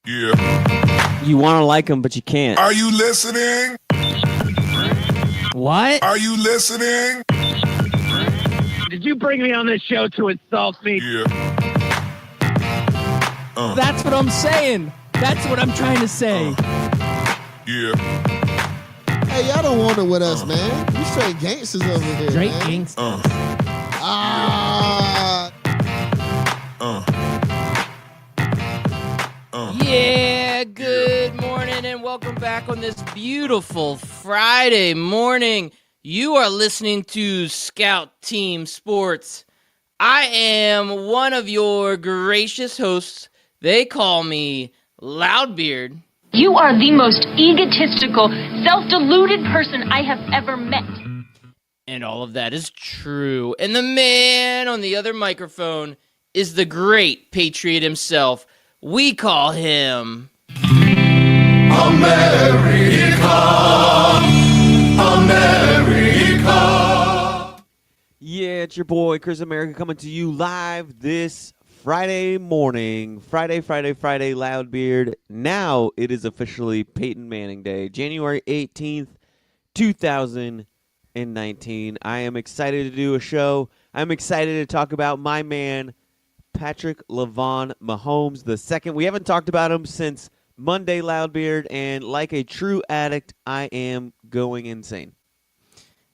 Yeah. You want to like him, but you can't. Are you listening? What? Are you listening? Did you bring me on this show to insult me? Yeah. That's what I'm saying. That's what I'm trying to say. Yeah. Hey, y'all don't want it with us, man. You straight gangsters over here, Straight man. gangsters. Yeah, good morning and welcome back on this beautiful Friday morning. You are listening to Scout Team Sports. I am one of your gracious hosts. They call me Loudbeard. You are the most egotistical, self-deluded person I have ever met. And all of that is true. And the man on the other microphone is the great Patriot himself. We call him America. Yeah, it's your boy Chris America coming to you live this Friday morning. Friday, Loudbeard. Now it is officially Peyton Manning Day, January 18th, 2019. I am excited to do a show. I'm excited to talk about my man, Patrick LaVon Mahomes II. We haven't talked about him since Monday, Loudbeard, and like a true addict, I am going insane.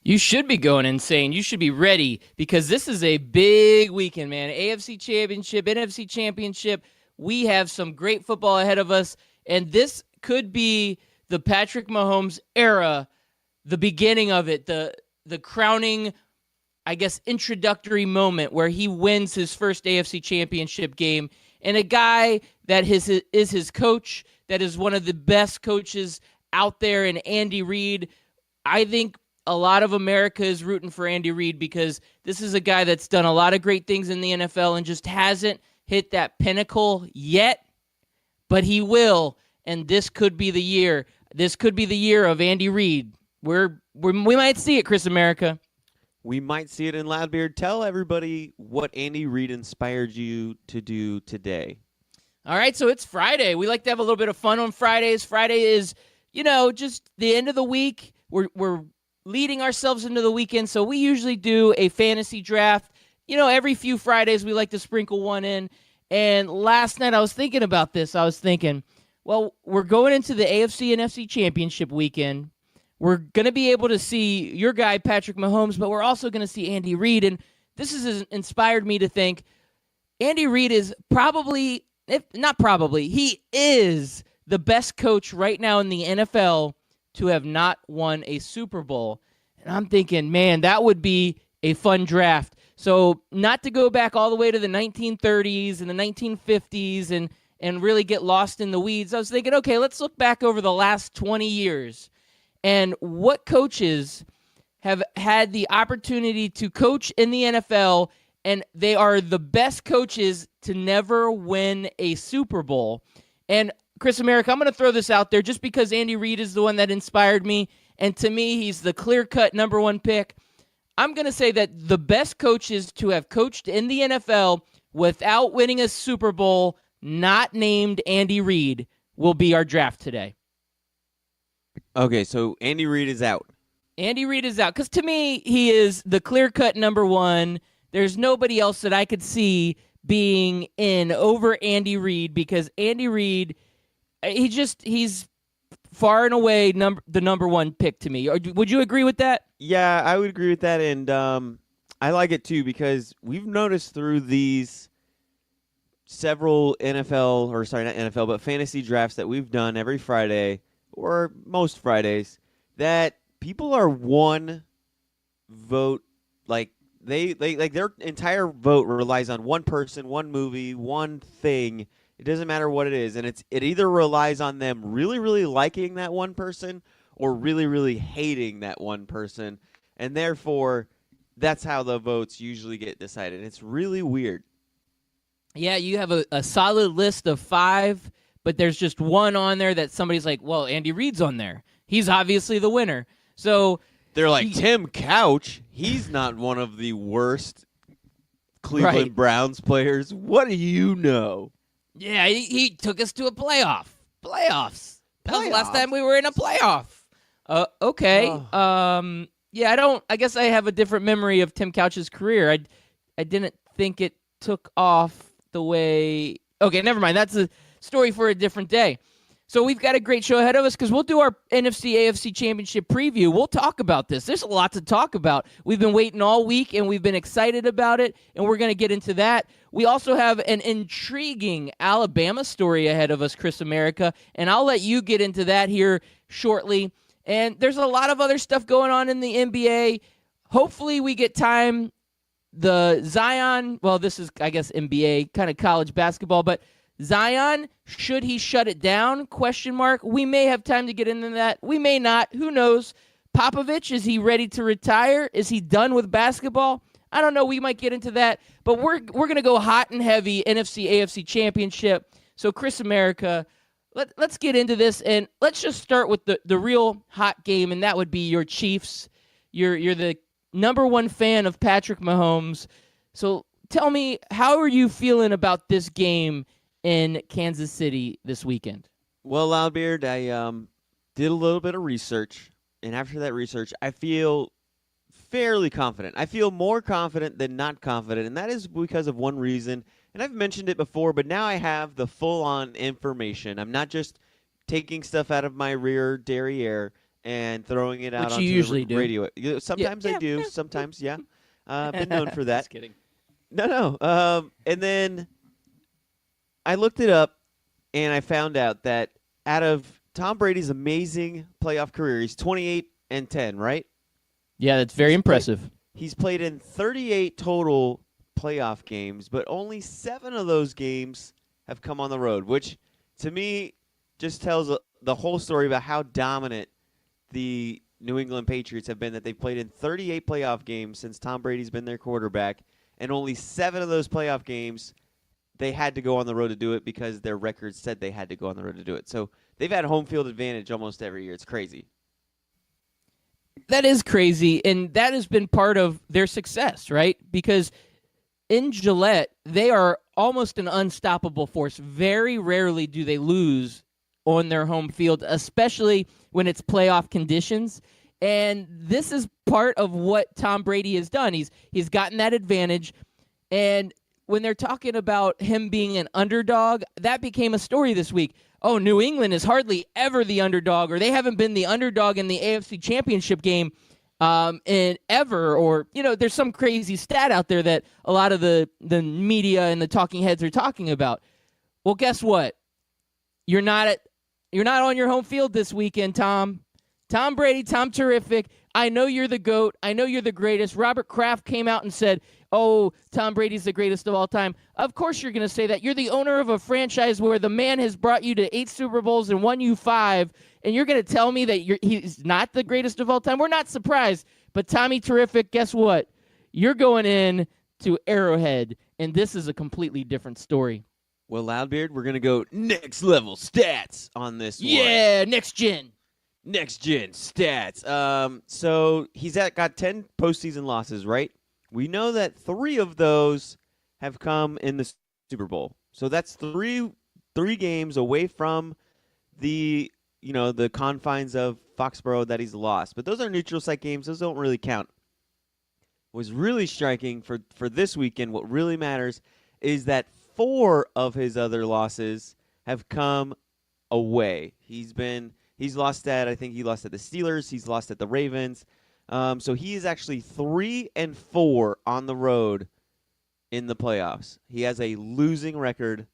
You should be going insane. You should be ready because this is a big weekend, man. AFC Championship, NFC Championship. We have some great football ahead of us, and this could be the Patrick Mahomes era, the beginning of it, the crowning, I guess, introductory moment where he wins his first AFC Championship game. And a guy that is his coach, that is one of the best coaches out there in Andy Reid. I think a lot of America is rooting for Andy Reid because this is a guy that's done a lot of great things in the NFL and just hasn't hit that pinnacle yet, but he will, and this could be the year. This could be the year of Andy Reid. We might see it, Chris America. We might see it in Loudbeard. Tell everybody what Andy Reid inspired you to do today. All right, so it's Friday. We like to have a little bit of fun on Fridays. Friday is, just the end of the week. We're leading ourselves into the weekend, so we usually do a fantasy draft. Every few Fridays we like to sprinkle one in. And last night I was thinking about this. I was thinking, well, we're going into the AFC and NFC Championship weekend. We're going to be able to see your guy, Patrick Mahomes, but we're also going to see Andy Reid. And this has inspired me to think Andy Reid is he is the best coach right now in the NFL to have not won a Super Bowl. And I'm thinking, man, that would be a fun draft. So not to go back all the way to the 1930s and the 1950s and really get lost in the weeds. I was thinking, okay, let's look back over the last 20 years. And what coaches have had the opportunity to coach in the NFL, and they are the best coaches to never win a Super Bowl. And Chris America, I'm going to throw this out there just because Andy Reid is the one that inspired me, and to me, he's the clear-cut number one pick. I'm going to say that the best coaches to have coached in the NFL without winning a Super Bowl, not named Andy Reid, will be our draft today. Okay, so Andy Reid is out. Andy Reid is out because to me, he is the clear-cut number one. There's nobody else that I could see being in over Andy Reid because Andy Reid, he's far and away the number one pick to me. Would you agree with that? Yeah, I would agree with that, and I like it too because we've noticed through these several not NFL, but fantasy drafts that we've done every Friday or most Fridays that people are one vote, like their entire vote relies on one person, one movie, one thing. It doesn't matter what it is, and it either relies on them really, really liking that one person or really, really hating that one person, and therefore that's how the votes usually get decided. It's really weird. Yeah, you have a solid list of 5, but there's just one on there that somebody's like, well, Andy Reid's on there. He's obviously the winner. So they're like, Tim Couch, he's not one of the worst Cleveland Browns players. What do you know? Yeah, he took us to a playoffs. That was the last time we were in a playoff. Okay. Oh. Yeah, I guess I have a different memory of Tim Couch's career. I didn't think it took off the way. Okay, never mind. That's a story for a different day. So we've got a great show ahead of us because we'll do our NFC AFC Championship preview. We'll talk about this. There's a lot to talk about. We've been waiting all week, and we've been excited about it, and we're going to get into that. We also have an intriguing Alabama story ahead of us, Chris America, and I'll let you get into that here shortly. And there's a lot of other stuff going on in the NBA. Hopefully we get time. The Zion, well, this is, I guess, NBA, kind of college basketball, but Zion, should he shut it down? ? We may have time to get into that. We may not. Who knows? Popovich, is he ready to retire? Is he done with basketball? I don't know. We might get into that. But we're going to go hot and heavy NFC AFC Championship. So, Chris America, let's get into this. And let's just start with the real hot game, and that would be your Chiefs. You're the number one fan of Patrick Mahomes. So tell me, how are you feeling about this game in Kansas City this weekend? Well, Loudbeard, I did a little bit of research, and after that research, I feel fairly confident. I feel more confident than not confident, and that is because of one reason, and I've mentioned it before, but now I have the full-on information. I'm not just taking stuff out of my rear derriere and throwing it out Which onto you usually the radio. Sometimes I do, sometimes, yeah. I've been known for that. Just kidding. No. And then I looked it up, and I found out that out of Tom Brady's amazing playoff career, he's 28-10, right? Yeah, that's very impressive. He's played in 38 total playoff games, but only 7 of those games have come on the road, which to me just tells the whole story about how dominant the New England Patriots have been, that they've played in 38 playoff games since Tom Brady's been their quarterback, and only 7 of those playoff games they had to go on the road to do it because their records said they had to go on the road to do it. So they've had home field advantage almost every year. It's crazy. That is crazy, and that has been part of their success, right? Because in Gillette, they are almost an unstoppable force. Very rarely do they lose on their home field, especially when it's playoff conditions. And this is part of what Tom Brady has done. He's gotten that advantage, and when they're talking about him being an underdog, that became a story this week. Oh, New England is hardly ever the underdog, or they haven't been the underdog in the AFC Championship game in ever, or, there's some crazy stat out there that a lot of the media and the talking heads are talking about. Well, guess what? You're not on your home field this weekend, Tom. Tom Brady, Tom Terrific. I know you're the GOAT. I know you're the greatest. Robert Kraft came out and said, oh, Tom Brady's the greatest of all time. Of course you're going to say that. You're the owner of a franchise where the man has brought you to 8 Super Bowls and won you 5, and you're going to tell me that he's not the greatest of all time? We're not surprised. But Tommy Terrific, guess what? You're going in to Arrowhead, and this is a completely different story. Well, Loudbeard, we're going to go next level stats on this one. Yeah, next gen. Next gen stats. So he's got 10 postseason losses, right? We know that 3 of those have come in the Super Bowl. So that's three games away from the confines of Foxborough that he's lost. But those are neutral site games. Those don't really count. What's really striking for this weekend, what really matters, is that 4 of his other losses have come away. He's lost at, I think he lost at the Steelers. He's lost at the Ravens. So he is actually 3-4 on the road in the playoffs. He has a losing record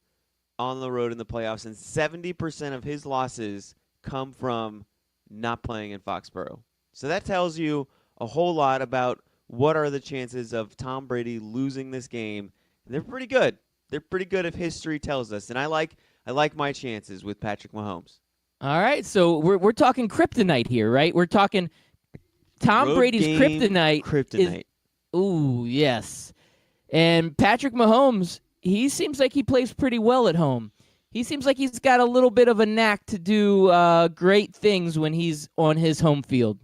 on the road in the playoffs, and 70% of his losses come from not playing in Foxborough. So that tells you a whole lot about what are the chances of Tom Brady losing this game. And they're pretty good. They're pretty good if history tells us. And I like my chances with Patrick Mahomes. All right, so we're talking kryptonite here, right? We're talking Tom Road Brady's game kryptonite. Ooh, yes. And Patrick Mahomes, he seems like he plays pretty well at home. He seems like he's got a little bit of a knack to do great things when he's on his home field.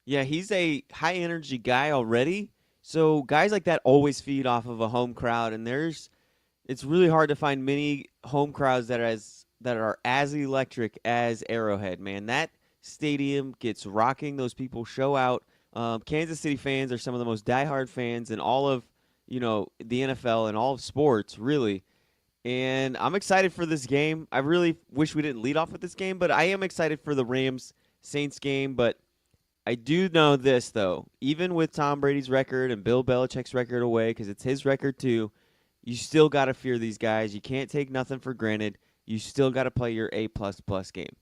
Yeah, he's a high-energy guy already. So guys like that always feed off of a home crowd, and there's It's really hard to find many home crowds that are as electric as Arrowhead. Man, that stadium gets rocking. Those people show out. Kansas City fans are some of the most diehard fans in all of the NFL and all of sports, really. And I'm excited for this game. I really wish we didn't lead off with this game, but I am excited for the Rams Saints game. But I do know this though, even with Tom Brady's record and Bill Belichick's record away, because it's his record too. You still got to fear these guys. You can't take nothing for granted. You still got to play your A++ game.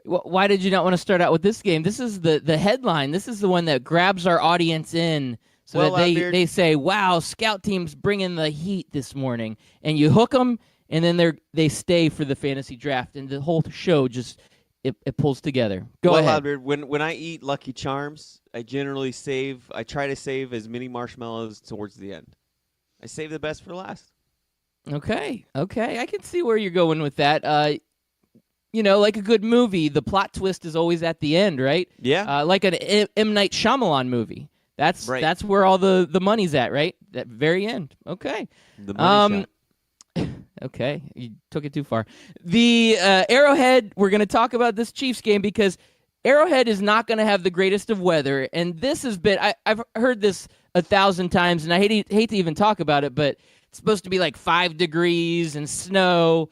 Why did you not want to start out with this game? This is the headline. This is the one that grabs our audience in so that they say, wow, scout team's bringing the heat this morning. And you hook them, and then they stay for the fantasy draft. And the whole show just it pulls together. Go ahead. Albert, when I eat Lucky Charms, I generally I try to save as many marshmallows towards the end. I save the best for last. Okay. I can see where you're going with that. Like a good movie, the plot twist is always at the end, right? Yeah. Like an M. Night Shyamalan movie. That's where all the money's at, right? That very end. Okay. The money shot. Okay, you took it too far. The Arrowhead, we're going to talk about this Chiefs game because Arrowhead is not going to have the greatest of weather, and this has been I've heard this 1,000 times, and I hate to even talk about it, but it's supposed to be like 5 degrees and snow.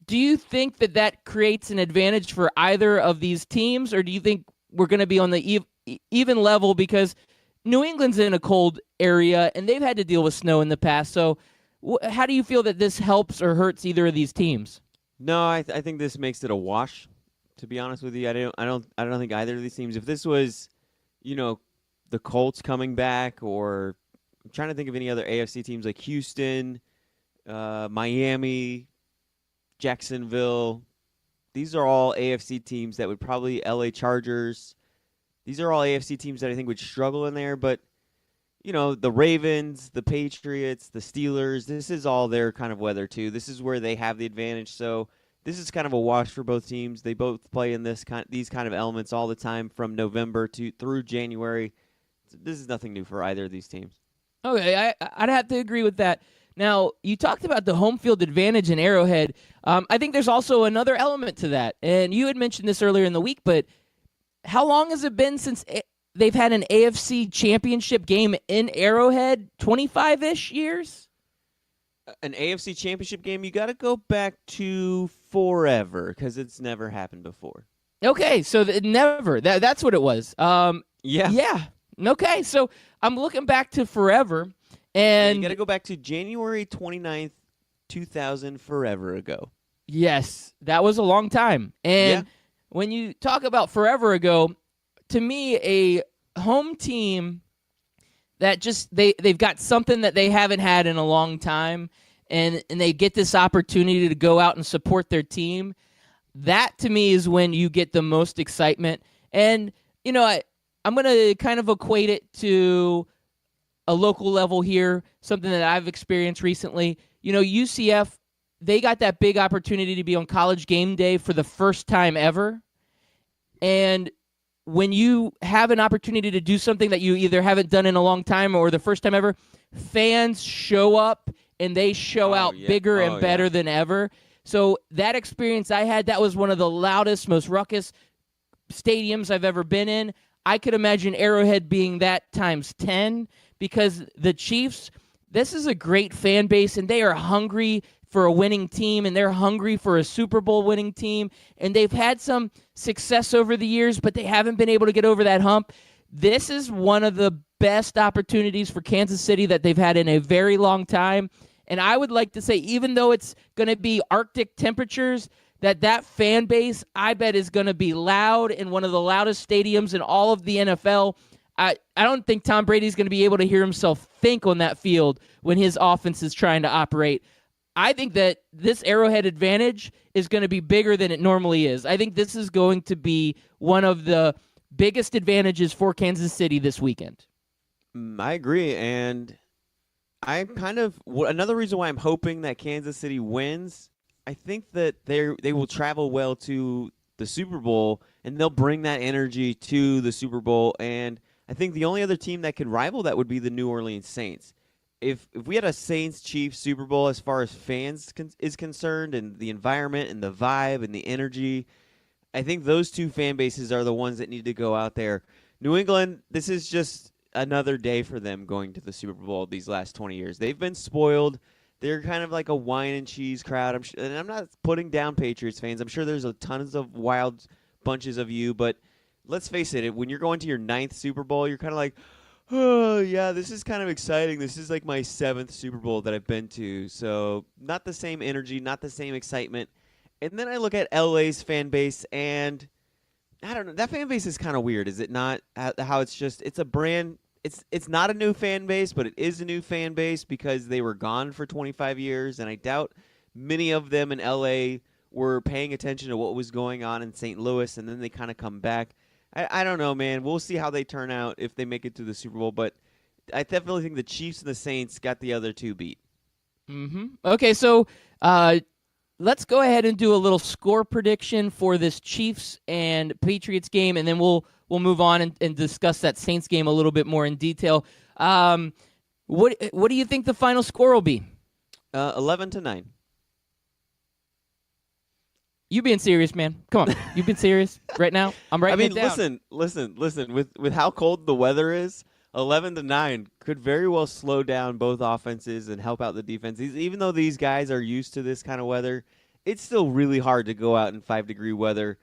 Do you think that creates an advantage for either of these teams, or do you think we're going to be on the even level because New England's in a cold area, and they've had to deal with snow in the past, so how do you feel that this helps or hurts either of these teams? No, I think this makes it a wash. To be honest with you, I don't think either of these teams. If this was, the Colts coming back, or I'm trying to think of any other AFC teams like Houston, Miami, Jacksonville. These are all AFC teams that would probably LA Chargers. These are all AFC teams that I think would struggle in there, but. The Ravens, the Patriots, the Steelers, this is all their kind of weather, too. This is where they have the advantage. So this is kind of a wash for both teams. They both play in these kind of elements all the time from November through January. So this is nothing new for either of these teams. Okay, I'd have to agree with that. Now, you talked about the home field advantage in Arrowhead. I think there's also another element to that. And you had mentioned this earlier in the week, but how long has it been since they've had an AFC championship game in Arrowhead? 25-ish years? An AFC championship game, you got to go back to forever because it's never happened before. Okay, so never. That's what it was. Yeah. Okay, so I'm looking back to forever. And you got to go back to January 29th, 2000, forever ago. Yes, that was a long time. And when you talk about forever ago, to me, a home team that just they've got something that they haven't had in a long time, and they get this opportunity to go out and support their team, that to me is when you get the most excitement. And, I'm going to kind of equate it to a local level here, something that I've experienced recently. UCF, they got that big opportunity to be on College Game Day for the first time ever. And when you have an opportunity to do something that you either haven't done in a long time or the first time ever, fans show up and they show out bigger and better than ever. So that experience I had, that was one of the loudest, most ruckus stadiums I've ever been in. I could imagine Arrowhead being that times 10 because the Chiefs, this is a great fan base, and they are hungry for a winning team, and they're hungry for a Super Bowl winning team, and they've had some success over the years, but they haven't been able to get over that hump. This is one of the best opportunities for Kansas City that they've had in a very long time, and I would like to say, even though it's going to be Arctic temperatures, that fan base, I bet, is going to be loud in one of the loudest stadiums in all of the NFL. I don't think Tom Brady's going to be able to hear himself think on that field when his offense is trying to operate. I think that this Arrowhead advantage is going to be bigger than it normally is. I think this is going to be one of the biggest advantages for Kansas City this weekend. I agree, and another reason why I'm hoping that Kansas City wins, I think that they will travel well to the Super Bowl, and they'll bring that energy to the Super Bowl, and I think the only other team that could rival that would be the New Orleans Saints. if we had a Saints Chiefs Super Bowl as far as fans is concerned, and the environment and the vibe and the energy, I think those two fan bases are the ones that need to go out there. New England, this is just another day for them going to the Super Bowl these last 20 years. They've been spoiled. They're kind of like a wine and cheese crowd. And I'm not putting down Patriots fans. I'm sure there's a tons of wild bunches of you, but let's face it, when you're going to your 9th Super Bowl, you're kind of like, oh, yeah, this is kind of exciting. This is like my 7th Super Bowl that I've been to. So not the same energy, not the same excitement. And then I look at LA's fan base, and I don't know. That fan base is kind of weird, is it not? How it's a brand. It's not a new fan base, but it is a new fan base because they were gone for 25 years, and I doubt many of them in LA were paying attention to what was going on in St. Louis, and then they kind of come back. I don't know, man. We'll see how they turn out if they make it to the Super Bowl, but I definitely think the Chiefs and the Saints got the other two beat. Okay, so let's go ahead and do a little score prediction for this Chiefs and Patriots game, and then we'll move on and discuss that Saints game a little bit more in detail. What do you think the final score will be? 11-9. You being serious, man? Come on, you been serious right now? I'm writing it down. Listen. With how cold the weather is, 11-9 could very well slow down both offenses and help out the defense. Even though these guys are used to this kind of weather, it's still really hard to go out in 5-degree weather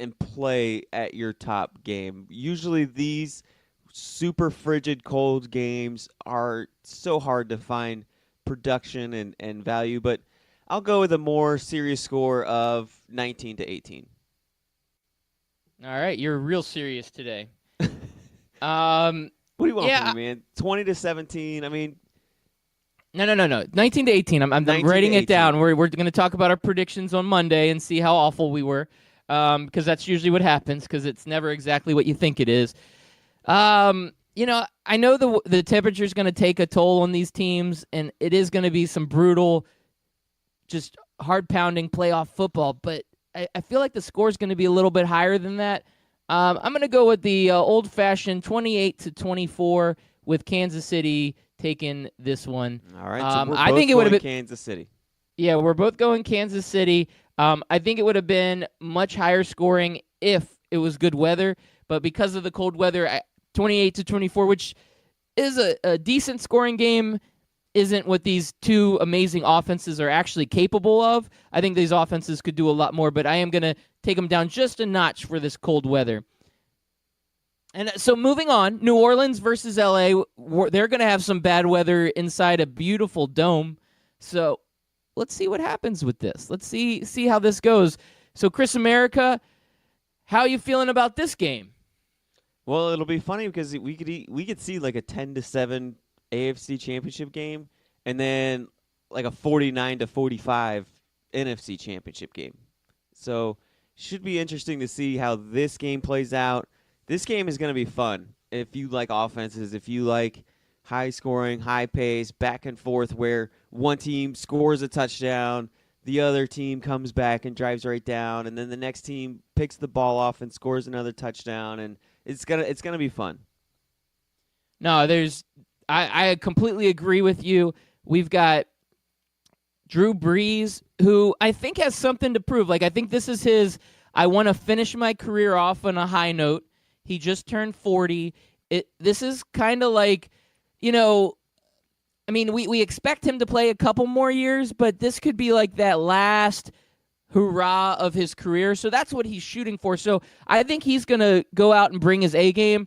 and play at your top game. Usually these super frigid cold games are so hard to find production and value, but I'll go with a more serious score of 19-18. All right, you're real serious today. What do you want from me, man? 20-17. I mean, No. 19-18. I'm 19 writing to it down. 18. We're going to talk about our predictions on Monday and see how awful we were, because that's usually what happens, because it's never exactly what you think it is. I know the temperature is going to take a toll on these teams, and it is going to be some brutal, just hard-pounding playoff football, but I feel like the score is going to be a little bit higher than that. I'm going to go with the old-fashioned 28-24 with Kansas City taking this one. all right. So we're I both think it would have going been Kansas City. Yeah, we're both going Kansas City. I think it would have been much higher scoring if it was good weather, but because of the cold weather, 28-24, which is a decent scoring game, isn't what these two amazing offenses are actually capable of. I think these offenses could do a lot more, but I am going to take them down just a notch for this cold weather. And so moving on, New Orleans versus LA, they're going to have some bad weather inside a beautiful dome. So let's see what happens with this. Let's see how this goes. So Chris America, how are you feeling about this game? Well, it'll be funny because we could see like a 10-7 AFC Championship game, and then like a 49-45 NFC Championship game. So should be interesting to see how this game plays out. This game is going to be fun if you like offenses, if you like high scoring, high pace, back and forth where one team scores a touchdown, the other team comes back and drives right down, and then the next team picks the ball off and scores another touchdown, and it's gonna be fun. No, I completely agree with you. We've got Drew Brees, who I think has something to prove. Like, I think this is his, I want to finish my career off on a high note. He just turned 40. This is kind of like, we expect him to play a couple more years, but this could be like that last hurrah of his career. So that's what he's shooting for. So I think he's going to go out and bring his A game.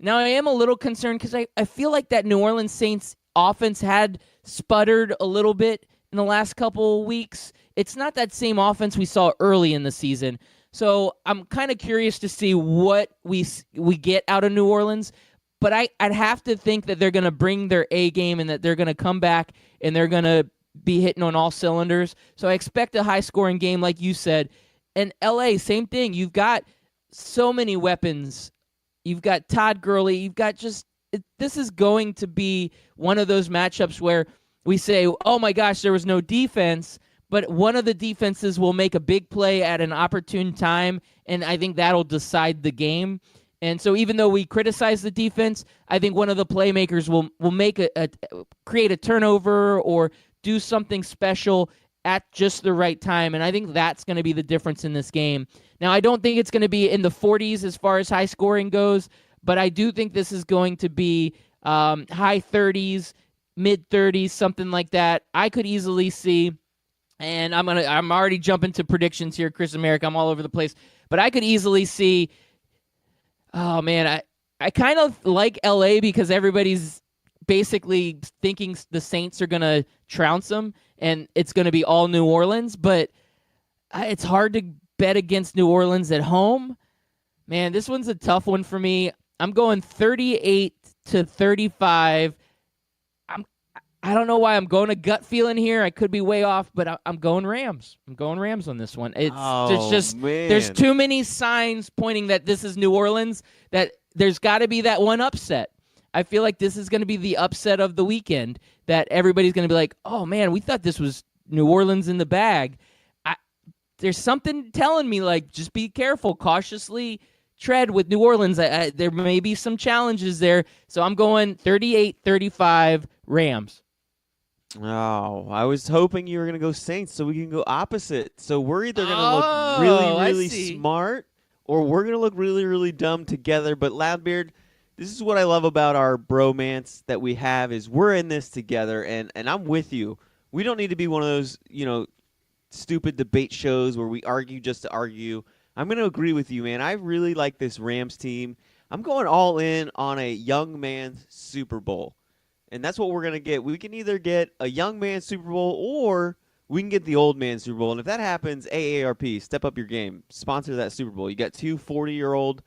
Now, I am a little concerned because I feel like that New Orleans Saints offense had sputtered a little bit in the last couple weeks. It's not that same offense we saw early in the season. So I'm kind of curious to see what we get out of New Orleans. But I'd have to think that they're going to bring their A game and that they're going to come back and they're going to be hitting on all cylinders. So I expect a high-scoring game like you said. And L.A., same thing. You've got so many weapons. You've got Todd Gurley. You've got this is going to be one of those matchups where we say, oh, my gosh, there was no defense, but one of the defenses will make a big play at an opportune time, and I think that'll decide the game. And so even though we criticize the defense, I think one of the playmakers will make create a turnover or do something special at just the right time. And I think that's going to be the difference in this game. Now, I don't think it's going to be in the 40s as far as high scoring goes, but I do think this is going to be high 30s, mid 30s, something like that. I could easily see, and I'm already jumping to predictions here, Chris America. I'm all over the place, but I could easily see. Oh man, I kind of like LA because everybody's basically thinking the Saints are gonna trounce them, and it's gonna be all New Orleans. But it's hard to bet against New Orleans at home. Man, this one's a tough one for me. I'm going 38-35. I don't know why I'm going a gut feeling here. I could be way off, but I'm going Rams. I'm going Rams on this one. There's too many signs pointing that this is New Orleans, that there's got to be that one upset. I feel like this is going to be the upset of the weekend, that everybody's going to be like, oh, man, we thought this was New Orleans in the bag. There's something telling me, like, just be careful, cautiously tread with New Orleans. There may be some challenges there. So I'm going 38-35 Rams. Oh, I was hoping you were going to go Saints so we can go opposite. So we're either going to look really smart, or we're going to look really, really dumb together. But Loudbeard, this is what I love about our bromance that we have, is we're in this together, and I'm with you. We don't need to be one of those, stupid debate shows where we argue just to argue. I'm going to agree with you, man. I really like this Rams team. I'm going all in on a young man's Super Bowl. And that's what we're going to get. We can either get a young man's Super Bowl, or we can get the old man's Super Bowl. And if that happens, AARP, step up your game. Sponsor that Super Bowl. You got two 40-year-old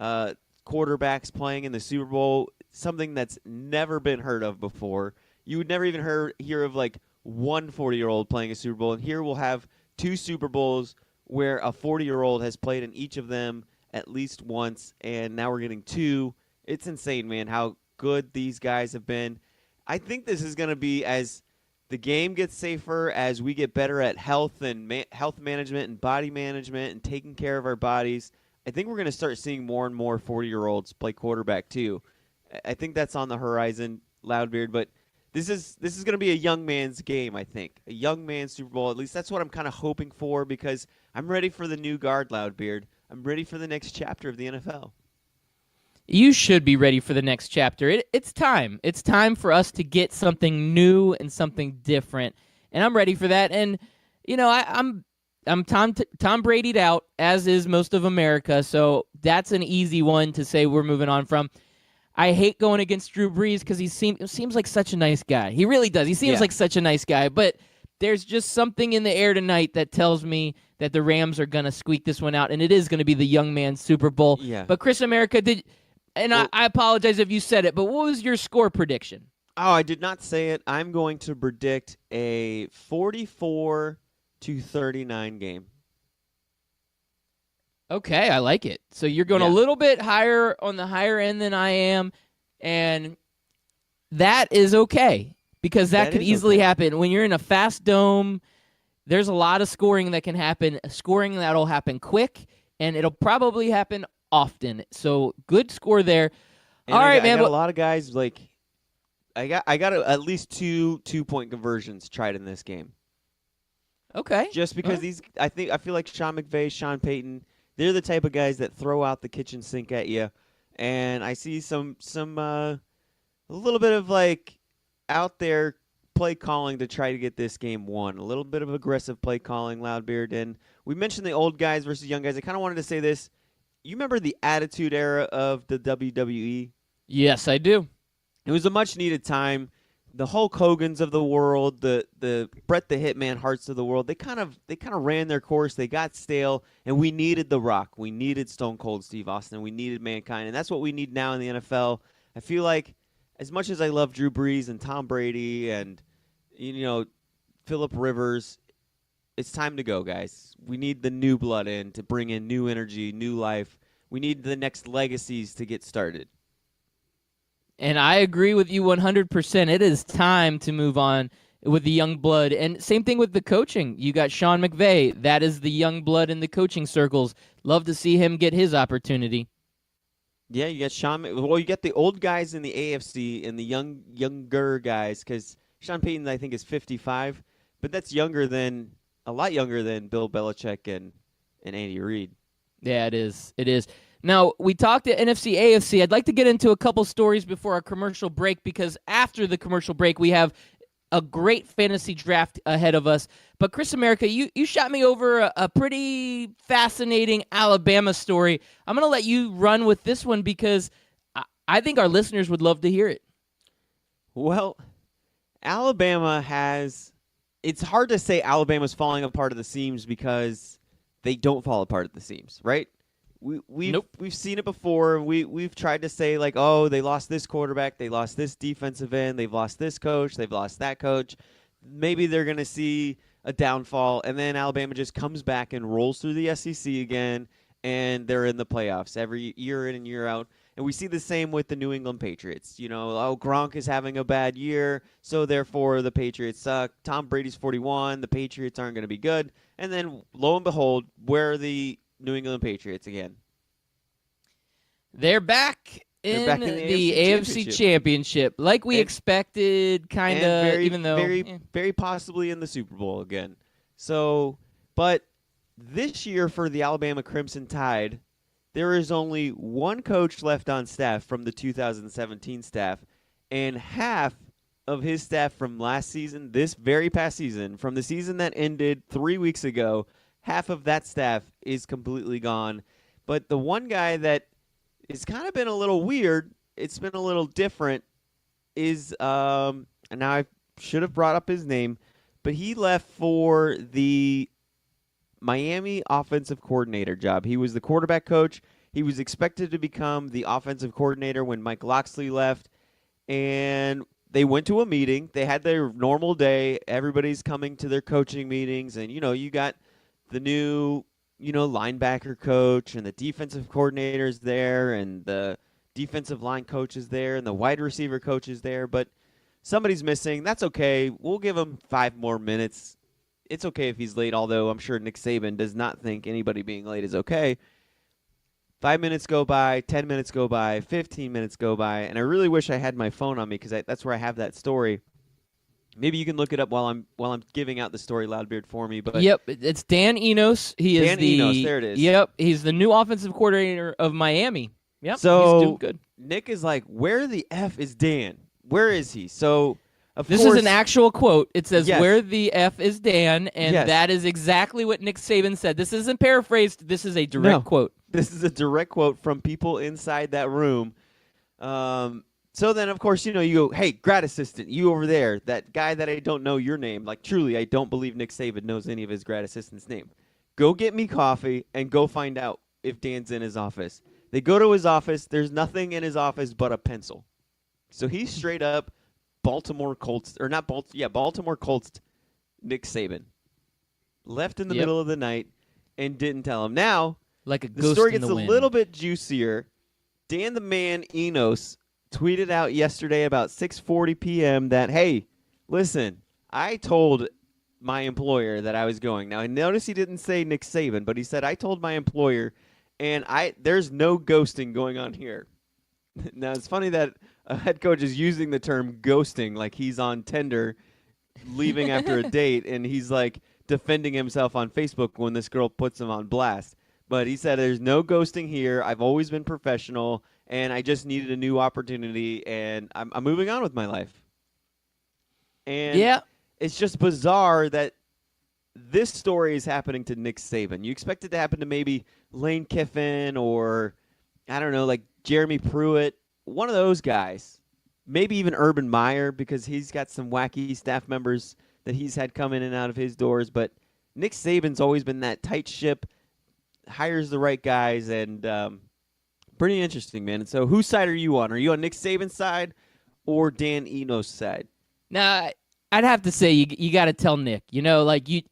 quarterbacks playing in the Super Bowl, something that's never been heard of before. You would never even hear of like one 40-year-old playing a Super Bowl. And here we'll have two Super Bowls where a 40-year-old has played in each of them at least once, and now we're getting two. It's insane, man, how good these guys have been. I think this is going to be, as the game gets safer, as we get better at health and health management and body management and taking care of our bodies, I think we're going to start seeing more and more 40-year-olds play quarterback too. I think that's on the horizon, Loudbeard, but this is going to be a young man's game, I think. A young man's Super Bowl. At least that's what I'm kind of hoping for, because I'm ready for the new guard, Loudbeard. I'm ready for the next chapter of the NFL. You should be ready for the next chapter. It's time. It's time for us to get something new and something different, and I'm ready for that. And I'm Tom Brady'd out, as is most of America, so that's an easy one to say we're moving on from. I hate going against Drew Brees because he seems like such a nice guy. He really does. He seems like such a nice guy, but there's just something in the air tonight that tells me that the Rams are going to squeak this one out, and it is going to be the young man's Super Bowl. Yeah. But Chris America, I apologize if you said it, but what was your score prediction? Oh, I did not say it. I'm going to predict a 44-39 game. Okay, I like it. So you're going a little bit higher on the higher end than I am, and that is okay, because that could easily happen. When you're in a fast dome, there's a lot of scoring that can happen, scoring that'll happen quick, and it'll probably happen often. So good score there. And All right, man. I got a lot of guys, like, I got at least two-point conversions tried in this game. Okay. Just because I feel like Sean McVay, Sean Payton, they're the type of guys that throw out the kitchen sink at you, and I see some a little bit of like out there play calling to try to get this game won. A little bit of aggressive play calling, Loudbeard. And we mentioned the old guys versus young guys. I kind of wanted to say this. You remember the Attitude Era of the WWE? Yes, I do. It was a much-needed time. The Hulk Hogan's of the world, the Bret the Hitman Harts of the world, they kind of ran their course. They got stale, and we needed The Rock. We needed Stone Cold Steve Austin. We needed Mankind, and that's what we need now in the NFL. I feel like, as much as I love Drew Brees and Tom Brady and Phillip Rivers, it's time to go, guys. We need the new blood in to bring in new energy, new life. We need the next legacies to get started. And I agree with you 100%. It is time to move on with the young blood. And same thing with the coaching. You got Sean McVay. That is the young blood in the coaching circles. Love to see him get his opportunity. Yeah, you got Sean. Well, you get the old guys in the AFC and the younger guys, because Sean Payton, I think, is 55, but that's a lot younger than Bill Belichick and Andy Reid. Yeah, it is. It is. Now, we talked to NFC, AFC. I'd like to get into a couple stories before our commercial break, because after the commercial break, we have a great fantasy draft ahead of us. But Chris America, you shot me over a pretty fascinating Alabama story. I'm going to let you run with this one because I think our listeners would love to hear it. Well, Alabama it's hard to say Alabama's falling apart at the seams because they don't fall apart at the seams, right? We've seen it before. We've tried to say, like, oh, they lost this quarterback, they lost this defensive end, they've lost this coach, they've lost that coach. Maybe they're going to see a downfall, and then Alabama just comes back and rolls through the SEC again, and they're in the playoffs every year in and year out. And we see the same with the New England Patriots. You know, oh, Gronk is having a bad year, so therefore the Patriots suck. Tom Brady's 41, the Patriots aren't going to be good. And then, lo and behold, where are the New England Patriots again? They're back in the AFC Championship, like we expected, kind of, even though very possibly in the Super Bowl again. So, but this year for the Alabama Crimson Tide, there is only one coach left on staff from the 2017 staff, and half of his staff from last season, this very past season, from the season that ended 3 weeks ago, half of that staff is completely gone. But the one guy that it's kind of been a little weird, it's been a little different, is, and now I should have brought up his name, but he left for the Miami offensive coordinator job. He was the quarterback coach. He was expected to become the offensive coordinator when Mike Locksley left, and they went to a meeting. They had their normal day. Everybody's coming to their coaching meetings, and, you got the new linebacker coach and the defensive coordinators there and the defensive line coach is there and the wide receiver coach is there, but somebody's missing. That's okay. We'll give him 5 more minutes. It's okay if he's late, although I'm sure Nick Saban does not think anybody being late is okay. 5 minutes go by, 10 minutes go by, 15 minutes go by, and I really wish I had my phone on me because that's where I have that story. Maybe you can look it up while I'm giving out the story, Loudbeard, for me. But yep, it's Dan Enos. Enos, there it is. Yep, he's the new offensive coordinator of Miami. Yep, so he's doing good. Nick is like, where the F is Dan? Where is he? So, this is an actual quote. It says, yes. Where the F is Dan, and yes. That is exactly what Nick Saban said. This isn't paraphrased. This is a direct quote. This is a direct quote from people inside that room. So then, of course, you go, hey, grad assistant, you over there, that guy that I don't know your name. Like, truly, I don't believe Nick Saban knows any of his grad assistant's name. Go get me coffee and go find out if Dan's in his office. They go to his office. There's nothing in his office but a pencil. So he's straight up Baltimore Colts Nick Saban. Left in the middle of the night and didn't tell him. Now, like a the ghost story in gets the a wind. little bit juicier. Dan the Man Enos tweeted out yesterday about 6:40 p.m. that, hey, listen, I told my employer that I was going. Now, I noticed he didn't say Nick Saban, but he said, I told my employer, and there's no ghosting going on here. Now, it's funny that a head coach is using the term ghosting like he's on Tinder leaving after a date, and he's like defending himself on Facebook when this girl puts him on blast. But he said, there's no ghosting here. I've always been professional, and I just needed a new opportunity, and I'm moving on with my life. And it's just bizarre that this story is happening to Nick Saban. You expect it to happen to maybe Lane Kiffin or, I don't know, like Jeremy Pruitt, one of those guys. Maybe even Urban Meyer, because he's got some wacky staff members that he's had come in and out of his doors. But Nick Saban's always been that tight ship, hires the right guys, and pretty interesting, man. And so whose side are you on? Are you on Nick Saban's side or Dan Enos' side? Now, I'd have to say you got to tell Nick.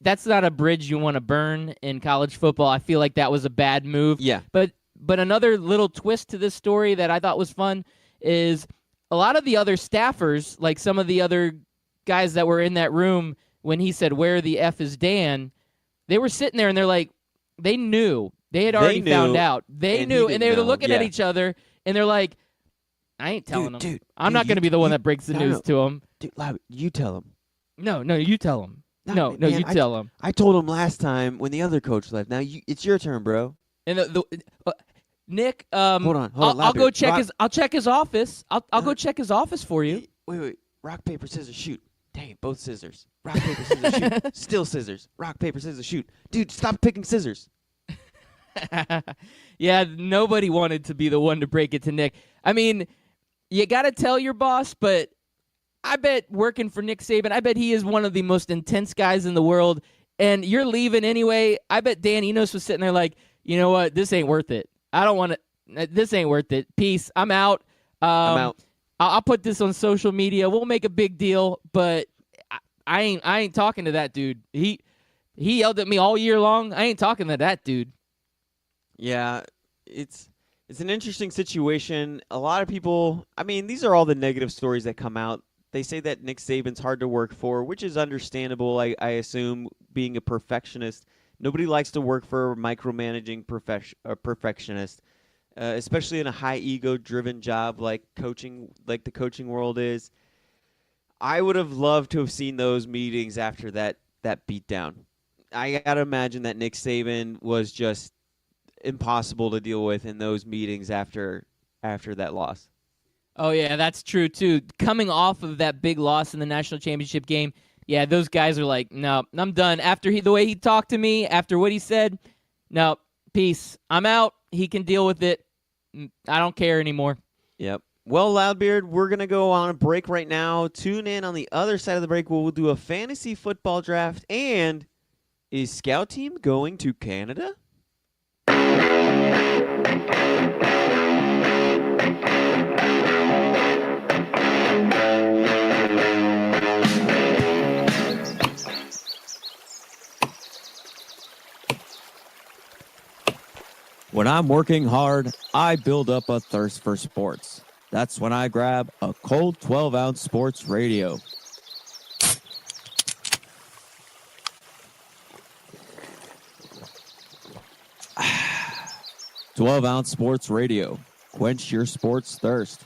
That's not a bridge you want to burn in college football. I feel like that was a bad move. Yeah. But another little twist to this story that I thought was fun is a lot of the other staffers, like some of the other guys that were in that room when he said, where the F is Dan, they were sitting there and they're like, they knew. They had already found out. They knew, and they were looking at each other, and they're like, I ain't telling them. Dude, I'm not going to be the one that breaks the no, news no. to them. Dude, you tell him. No, you tell them. No, man, you tell them. I told him last time when the other coach left. Now it's your turn, bro. And Nick, hold on, I'll go Loudbeard. check I'll check his office. I'll go check his office for you. Wait. Rock, paper, scissors, shoot. Dang, both scissors. Rock, paper, scissors, shoot. Still scissors. Rock, paper, scissors, shoot. Dude, stop picking scissors. Yeah, nobody wanted to be the one to break it to Nick. I mean, you got to tell your boss, but I bet working for Nick Saban, I bet he is one of the most intense guys in the world. And you're leaving anyway. I bet Dan Enos was sitting there like, you know what? This ain't worth it. I don't want to. This ain't worth it. Peace. I'm out. I'm out. I'll put this on social media. We'll make a big deal, but I ain't talking to that dude. He yelled at me all year long. I ain't talking to that dude. Yeah, it's an interesting situation. A lot of people, I mean, these are all the negative stories that come out. They say that Nick Saban's hard to work for, which is understandable, I assume, being a perfectionist. Nobody likes to work for a micromanaging perfectionist, especially in a high ego-driven job like the coaching world is. I would have loved to have seen those meetings after that beatdown. I got to imagine that Nick Saban was just impossible to deal with in those meetings after that loss. Oh, yeah, that's true, too. Coming off of that big loss in the national championship game, yeah, those guys are like, no, I'm done. After the way he talked to me, after what he said, no, peace. I'm out. He can deal with it. I don't care anymore. Yep. Well, Loudbeard, we're going to go on a break right now. Tune in on the other side of the break. We'll do a fantasy football draft. And is Scout Team going to Canada? When I'm working hard, I build up a thirst for sports. That's when I grab a cold 12-ounce sports radio. Ah, 12-ounce sports radio. Quench your sports thirst.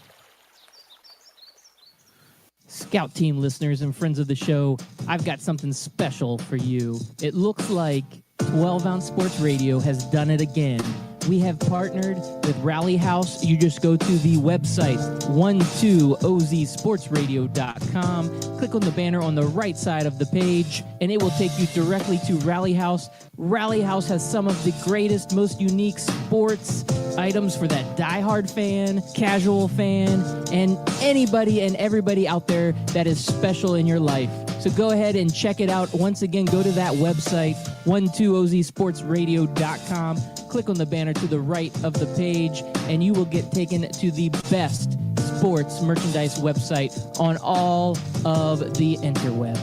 Scout Team listeners and friends of the show, I've got something special for you. It looks like 12-ounce sports radio has done it again. We have partnered with Rally House. You just go to the website, 12ozsportsradio.com. Click on the banner on the right side of the page, and it will take you directly to Rally House. Rally House has some of the greatest, most unique sports items for that diehard fan, casual fan, and anybody and everybody out there that is special in your life. So go ahead and check it out. Once again, go to that website, 12ozsportsradio.com. Click on the banner to the right of the page, and you will get taken to the best sports merchandise website on all of the interweb.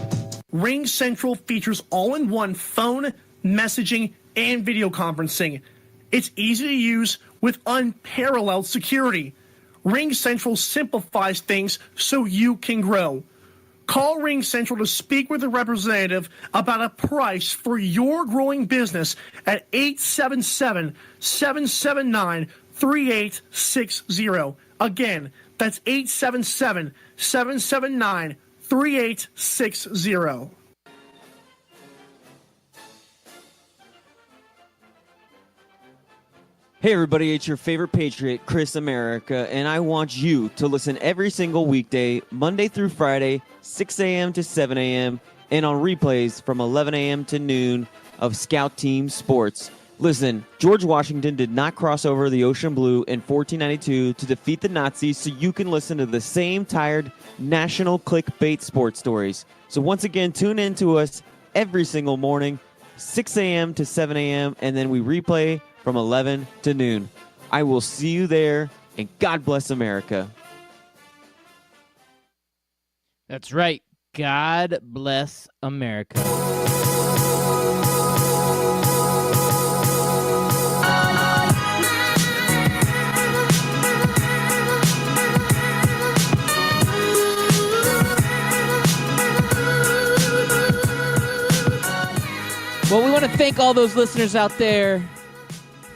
Ring Central features all-in-one phone, messaging, and video conferencing. It's easy to use with unparalleled security. Ring Central simplifies things so you can grow. Call Ring Central to speak with a representative about a price for your growing business at 877-779-3860. Again, that's 877-779-3860. Hey everybody, it's your favorite Patriot, Chris America, and I want you to listen every single weekday, Monday through Friday, 6 a.m. to 7 a.m., and on replays from 11 a.m. to noon of Scout Team Sports. Listen, George Washington did not cross over the ocean blue in 1492 to defeat the Nazis, so you can listen to the same tired national clickbait sports stories. So once again, tune in to us every single morning, 6 a.m. to 7 a.m., and then we replay from 11 to noon. I will see you there, and God bless America. That's right. God bless America. Well, we want to thank all those listeners out there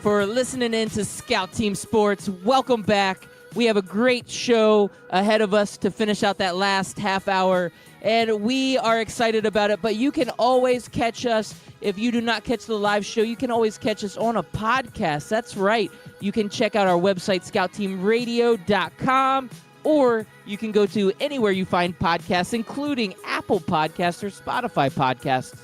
for listening in to Scout Team Sports. Welcome back. We have a great show ahead of us to finish out that last half hour, and we are excited about it. But you can always catch us. If you do not catch the live show, you can always catch us on a podcast. That's right. You can check out our website, scoutteamradio.com, or you can go to anywhere you find podcasts, including Apple Podcasts or Spotify Podcasts.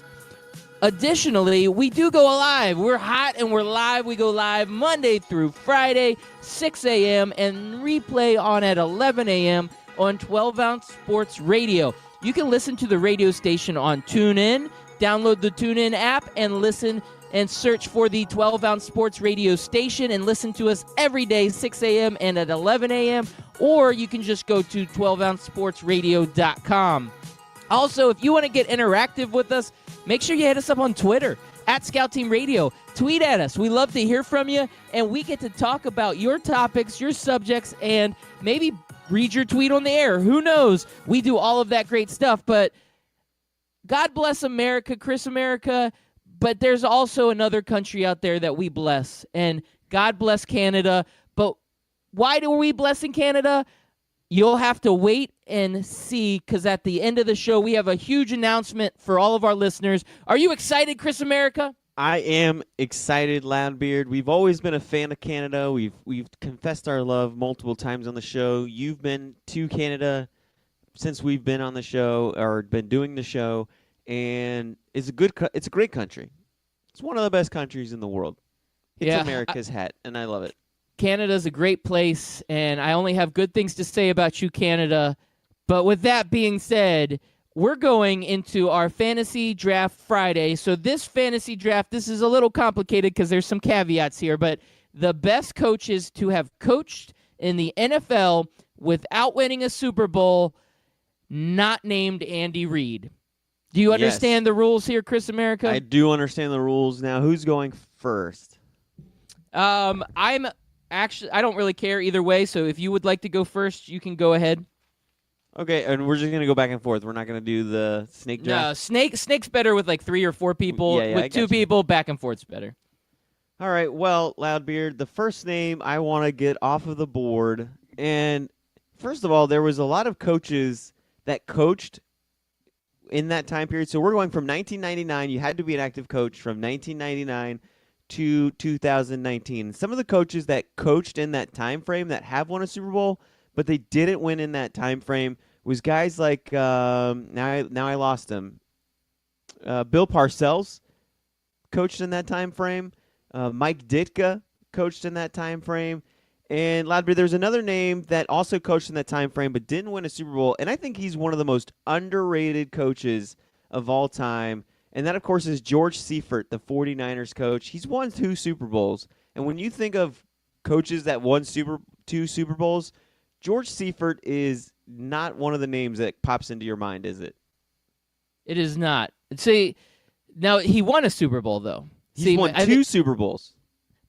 Additionally, we do go live. We're hot and we're live. We go live Monday through Friday, 6 a.m., and replay on at 11 a.m. on 12-Ounce Sports Radio. You can listen to the radio station on TuneIn. Download the TuneIn app and listen and search for the 12-Ounce Sports Radio station and listen to us every day, 6 a.m. and at 11 a.m., or you can just go to 12ouncesportsradio.com. Also, if you want to get interactive with us, make sure you hit us up on Twitter, at Scout Team Radio. Tweet at us. We love to hear from you, and we get to talk about your topics, your subjects, and maybe read your tweet on the air. Who knows? We do all of that great stuff, but God bless America, Chris America, but there's also another country out there that we bless, and God bless Canada. But why do we bless in Canada? You'll have to wait and see, because at the end of the show, we have a huge announcement for all of our listeners. Are you excited, Chris America? I am excited, Loudbeard. We've always been a fan of Canada. We've confessed our love multiple times on the show. You've been to Canada since we've been on the show or been doing the show, and it's a great country. It's one of the best countries in the world. It's America's hat, and I love it. Canada's a great place, and I only have good things to say about you, Canada. But with that being said, we're going into our Fantasy Draft Friday. So this fantasy draft, this is a little complicated because there's some caveats here, but the best coaches to have coached in the NFL without winning a Super Bowl, not named Andy Reid. Do you understand the rules here, Chris America? I do understand the rules. Now, who's going first? I don't really care either way, so if you would like to go first, you can go ahead. Okay, and we're just going to go back and forth. We're not going to do the snake draft? No, snake's better with like 3 or 4 people. With 2 people, back and forth's better. All right, well, Loudbeard, the first name I want to get off of the board, and first of all, there was a lot of coaches that coached in that time period. So we're going from 1999. You had to be an active coach from 1999 to 2019. Some of the coaches that coached in that time frame that have won a Super Bowl, but they didn't win in that time frame, was guys like now I lost him. Bill Parcells coached in that time frame. Mike Ditka coached in that time frame. And Loudbeard, there's another name that also coached in that time frame but didn't win a Super Bowl, and I think he's one of the most underrated coaches of all time. And that, of course, is George Seifert, the 49ers coach. He's won 2 Super Bowls. And when you think of coaches that won 2 Super Bowls, George Seifert is not one of the names that pops into your mind, is it? It is not. See, now he won a Super Bowl, though. He's won 2 Super Bowls.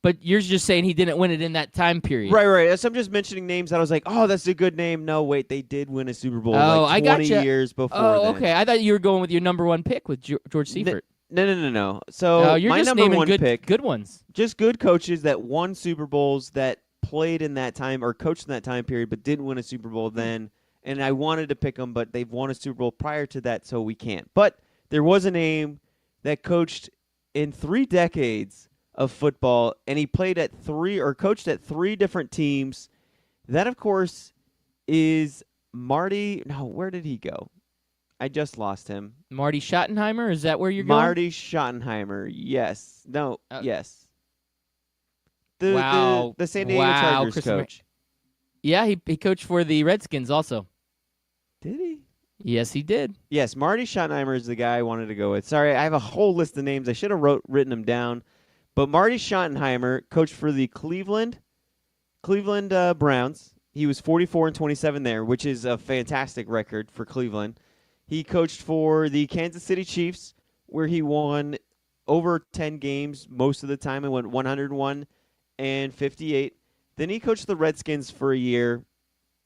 But you're just saying he didn't win it in that time period. Right. So I'm just mentioning names that I was like, oh, that's a good name. No, wait, they did win a Super Bowl 20 years before then. Okay. I thought you were going with your number 1 pick with George Seifert. No. So you're my just number naming 1 pick, good ones. just good coaches that won Super Bowls that played in that time or coached in that time period but didn't win a Super Bowl then. And I wanted to pick them, but they've won a Super Bowl prior to that, so we can't. But there was a name that coached in 3 decades of football, and he played at 3 or coached at 3 different teams. That, of course, is Marty. No, where did he go? I just lost him. Marty Schottenheimer? Is that where you're going? Marty Schottenheimer. Yes. No. Yes. The San Diego Chargers Chris coach. Yeah, he coached for the Redskins also. Did he? Yes, he did. Yes, Marty Schottenheimer is the guy I wanted to go with. Sorry, I have a whole list of names. I should have written them down. But Marty Schottenheimer coached for the Cleveland Browns. He was 44-27 there, which is a fantastic record for Cleveland. He coached for the Kansas City Chiefs, where he won over 10 games most of the time and went 101-58. Then he coached the Redskins for a year.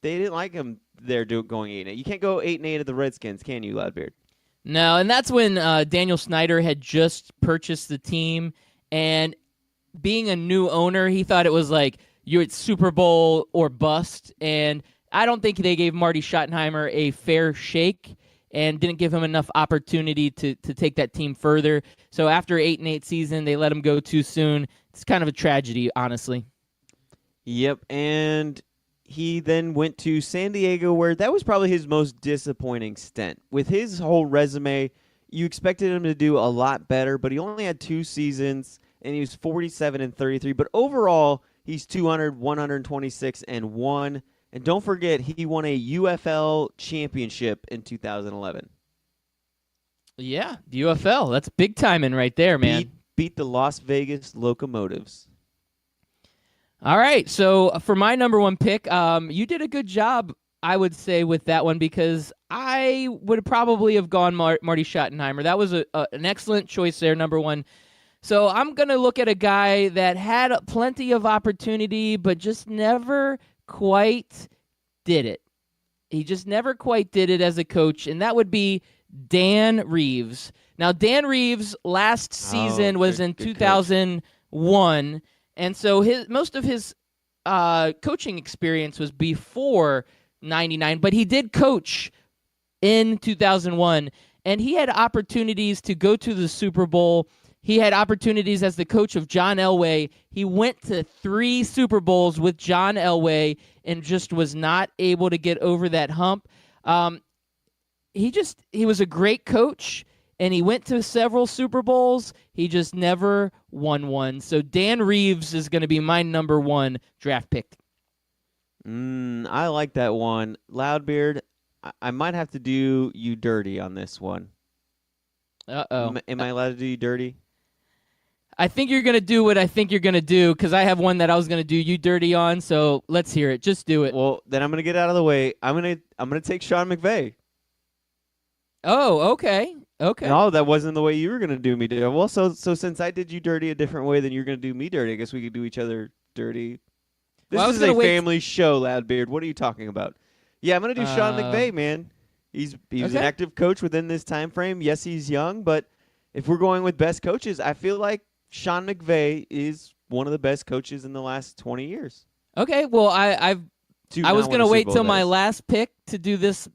They didn't like him there going 8-8. You can't go 8-8 at the Redskins, can you, Loudbeard? No, and that's when Daniel Snyder had just purchased the team. And being a new owner, he thought it was like you're at Super Bowl or bust, and I don't think they gave Marty Schottenheimer a fair shake and didn't give him enough opportunity to take that team further. So after 8-8 season, they let him go too soon. It's kind of a tragedy, honestly. Yep, and he then went to San Diego, where that was probably his most disappointing stint. With his whole resume, you expected him to do a lot better, but he only had 2 seasons, and he was 47-33. But overall, he's 200, 126, and 1. And don't forget, he won a UFL championship in 2011. Yeah, the UFL. That's big timing right there, man. Beat the Las Vegas Locomotives. All right, so for my number 1 pick, you did a good job, I would say, with that one, because I would probably have gone Marty Schottenheimer. That was an excellent choice there, number 1. So I'm going to look at a guy that had plenty of opportunity, but just never quite did it. He just never quite did it as a coach, and that would be Dan Reeves. Now, Dan Reeves last season was in 2001, and so most of his coaching experience was before 99, but he did coach in 2001, and he had opportunities to go to the Super Bowl. He had opportunities as the coach of John Elway. He went to 3 Super Bowls with John Elway and just was not able to get over that hump. He was a great coach, and he went to several Super Bowls. He just never won one. So Dan Reeves is going to be my number 1 draft pick. I like that one. Loudbeard, I might have to do you dirty on this one. Uh-oh. Am I allowed to do you dirty? I think you're going to do what I think you're going to do, because I have one that I was going to do you dirty on, so let's hear it. Just do it. Well, then I'm going to get out of the way. I'm going to take Sean McVay. Oh, okay. Okay. No, that wasn't the way you were going to do me. Well, so since I did you dirty a different way than you're going to do me dirty, I guess we could do each other dirty. This is a family show, Loudbeard. What are you talking about? Yeah, I'm going to do Sean McVay, man. He was an active coach within this time frame. Yes, he's young, but if we're going with best coaches, I feel like Sean McVay is one of the best coaches in the last 20 years. Okay, well, I was going to wait till my last pick to do this,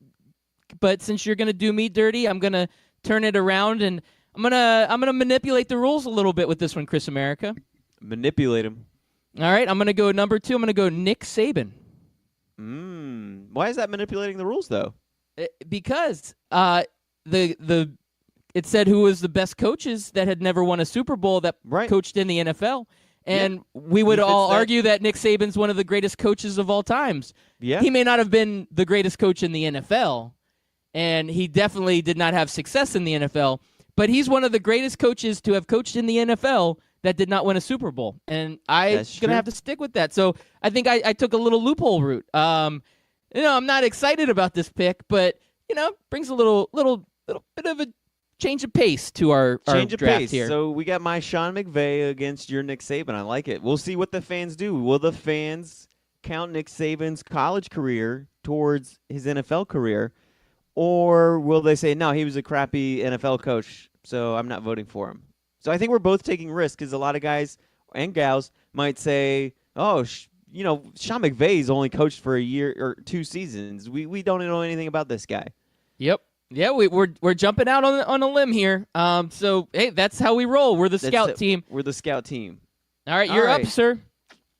but since you're going to do me dirty, I'm going to turn it around, and I'm gonna manipulate the rules a little bit with this one, Chris America. Manipulate him. All right, I'm going to go number 2. I'm going to go Nick Saban. Why is that manipulating the rules, though? Because it said who was the best coaches that had never won a Super Bowl that coached in the NFL. And we would all argue that Nick Saban's one of the greatest coaches of all times. Yeah. He may not have been the greatest coach in the NFL, and he definitely did not have success in the NFL, but he's one of the greatest coaches to have coached in the NFL that did not win a Super Bowl. And I'm going to have to stick with that. So I think I took a little loophole route. I'm not excited about this pick, but, brings a little bit of a change of pace to our change draft of pace here. So we got my Sean McVay against your Nick Saban. I like it. We'll see what the fans do. Will the fans count Nick Saban's college career towards his NFL career, or will they say, no, he was a crappy NFL coach, so I'm not voting for him? So I think we're both taking risks, because a lot of guys and gals might say, oh, Sean McVay's only coached for a year or 2 seasons. We don't know anything about this guy. Yep. Yeah, we're jumping out on a limb here. So, hey, that's how we roll. We're the scout team. We're the scout team. All right, you're up, sir.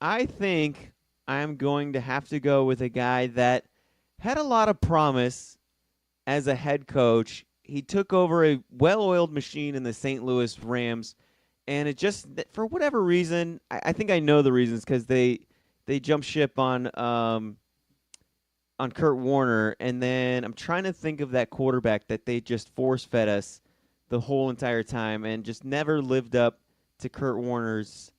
I think I'm going to have to go with a guy that had a lot of promise as a head coach. He took over a well-oiled machine in the St. Louis Rams, and it just, for whatever reason, I think I know the reasons, because they jumped ship on Kurt Warner, and then I'm trying to think of that quarterback that they just force-fed us the whole entire time and just never lived up to Kurt Warner's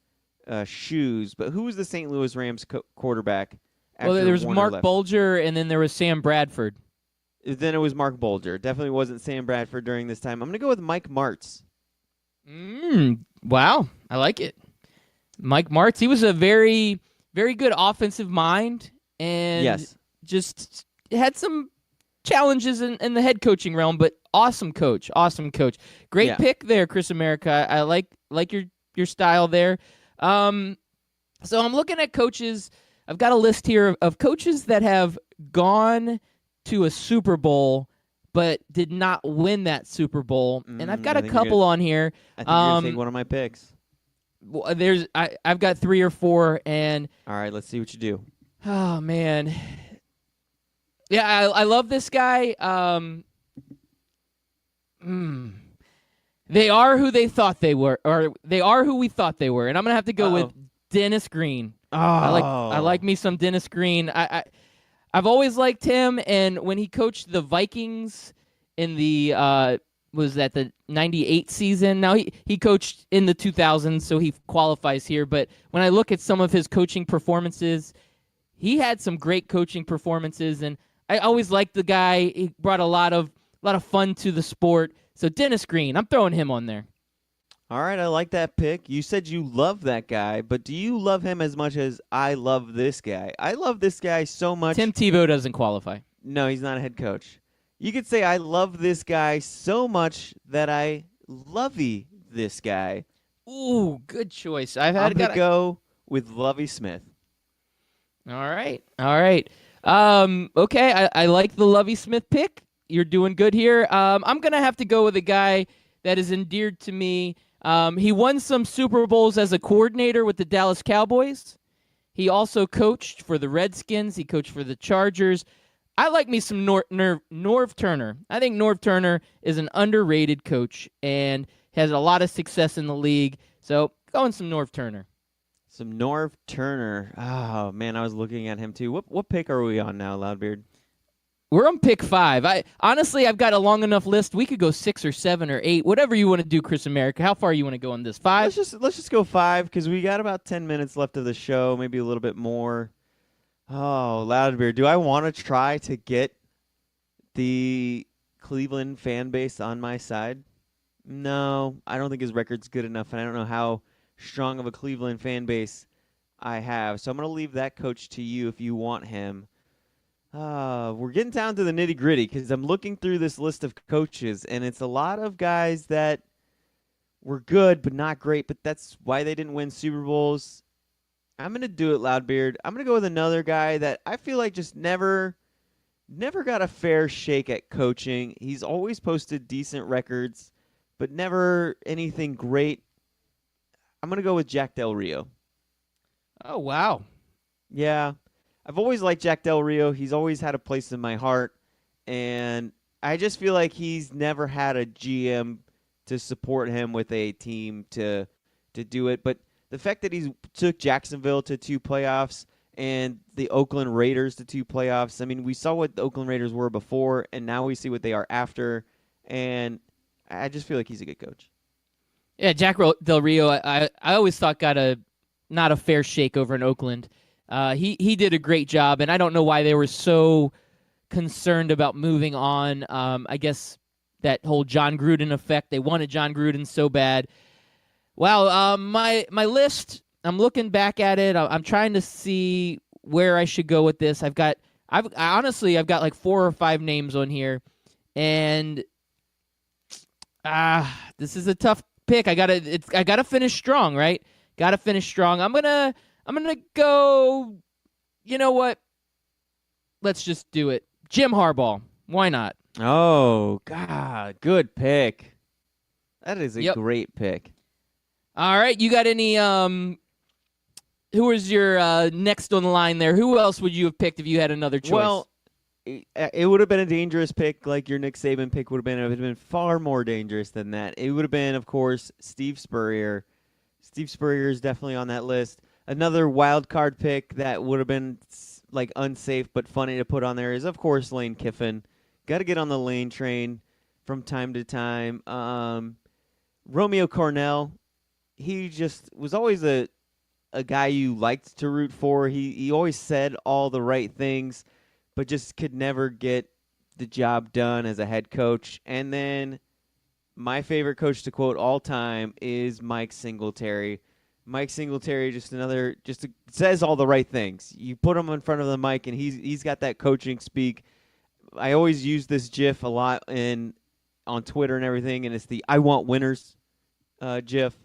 shoes. But who was the St. Louis Rams quarterback? Well, there was Warner Mark left? Bulger, and then there was Sam Bradford. Then it was Mark Bulger. Definitely wasn't Sam Bradford during this time. I'm going to go with Mike Martz. Wow, I like it. Mike Martz, he was a very, very good offensive mind, and just had some challenges in the head coaching realm, but awesome coach. Great pick there, Chris America. I like your style there. So I'm looking at coaches. I've got a list here of coaches that have gone to a Super Bowl but did not win that Super Bowl, and I've got I a think you're couple on here. I think you're going to take one of my picks. I've got 3 or 4, and All right, let's see what you do. oh man, yeah, I love this guy. They are who they thought they were, or they are who we thought they were, and I'm gonna have to go with Dennis Green. Oh, I like me some Dennis Green. I've always liked him, and when he coached the Vikings in the was that the 98 season? Now he coached in the 2000s, so he qualifies here. But when I look at some of his coaching performances, he had some great coaching performances, and I always liked the guy. He brought a lot of fun to the sport. So Dennis Green, I'm throwing him on there. All right, I like that pick. You said you love that guy, but do you love him as much as I love this guy? I love this guy so much. Tim Tebow doesn't qualify. No, he's not a head coach. You could say I love this guy so much that I lovey this guy. Ooh, good choice. I'm going to go with Lovie Smith. All right. Okay, I like the Lovie Smith pick. You're doing good here. I'm going to have to go with a guy that is endeared to me. He won some Super Bowls as a coordinator with the Dallas Cowboys. He also coached for the Redskins. He coached for the Chargers. I like me some Norv Turner. I think Norv Turner is an underrated coach and has a lot of success in the league. So going some Norv Turner. Some Norv Turner. Oh, man, I was looking at him too. What pick are we on now, Loudbeard? We're on pick 5. I've got a long enough list. We could go 6 or 7 or 8, whatever you want to do, Chris America. How far you want to go on this? 5? Let's just go 5 because we got about 10 minutes left of the show, maybe a little bit more. Oh, Loudbeard, do I want to try to get the Cleveland fan base on my side? No, I don't think his record's good enough, and I don't know how strong of a Cleveland fan base I have. So I'm going to leave that coach to you if you want him. We're getting down to the nitty-gritty because I'm looking through this list of coaches, and it's a lot of guys that were good but not great, but that's why they didn't win Super Bowls. I'm going to do it, Loudbeard. I'm going to go with another guy that I feel like just never got a fair shake at coaching. He's always posted decent records, but never anything great. I'm going to go with Jack Del Rio. Oh, wow. Yeah. I've always liked Jack Del Rio. He's always had a place in my heart, and I just feel like he's never had a GM to support him with a team to do it. But the fact that he took Jacksonville to 2 playoffs and the Oakland Raiders to 2 playoffs, I mean, we saw what the Oakland Raiders were before, and now we see what they are after, and I just feel like he's a good coach. Yeah, Jack Del Rio, I always thought got not a fair shake over in Oakland. He did a great job, and I don't know why they were so concerned about moving on. I guess that whole John Gruden effect. They wanted John Gruden so bad. Wow, my list, I'm looking back at it. I'm trying to see where I should go with this. I've got like 4 or 5 names on here, and this is a tough pick. I gotta finish strong, right? Gotta finish strong. I'm gonna go. You know what? Let's just do it. Jim Harbaugh. Why not? Oh God, good pick. That is a great pick. All right, you got any? Who was your next on the line there? Who else would you have picked if you had another choice? Well, it would have been a dangerous pick, like your Nick Saban pick would have been. It would have been far more dangerous than that. It would have been, of course, Steve Spurrier. Steve Spurrier is definitely on that list. Another wild card pick that would have been like unsafe but funny to put on there is, of course, Lane Kiffin. Got to get on the Lane train from time to time. Romeo Cornell. He just was always a guy you liked to root for. He always said all the right things, but just could never get the job done as a head coach. And then my favorite coach to quote all time is Mike Singletary. Mike Singletary says all the right things. You put him in front of the mic, and he's got that coaching speak. I always use this GIF a lot on Twitter and everything, and it's the "I want winners" GIF.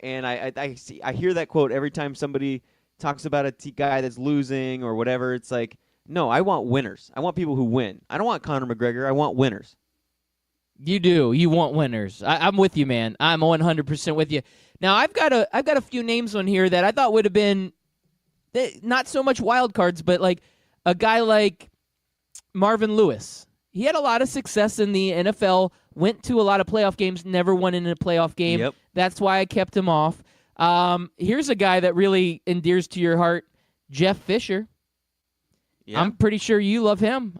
and I hear that quote every time somebody talks about a guy that's losing or whatever. It's like, no, I want winners. I want people who win. I don't want Conor McGregor. I want winners. You do. You want winners. I'm with you, man. I'm 100% with you. Now, I've got a few names on here that I thought would have been not so much wild cards, but like a guy like Marvin Lewis. He had a lot of success in the NFL, went to a lot of playoff games, never won in a playoff game. Yep. That's why I kept him off. Here's a guy that really endears to your heart, Jeff Fisher. Yeah. I'm pretty sure you love him.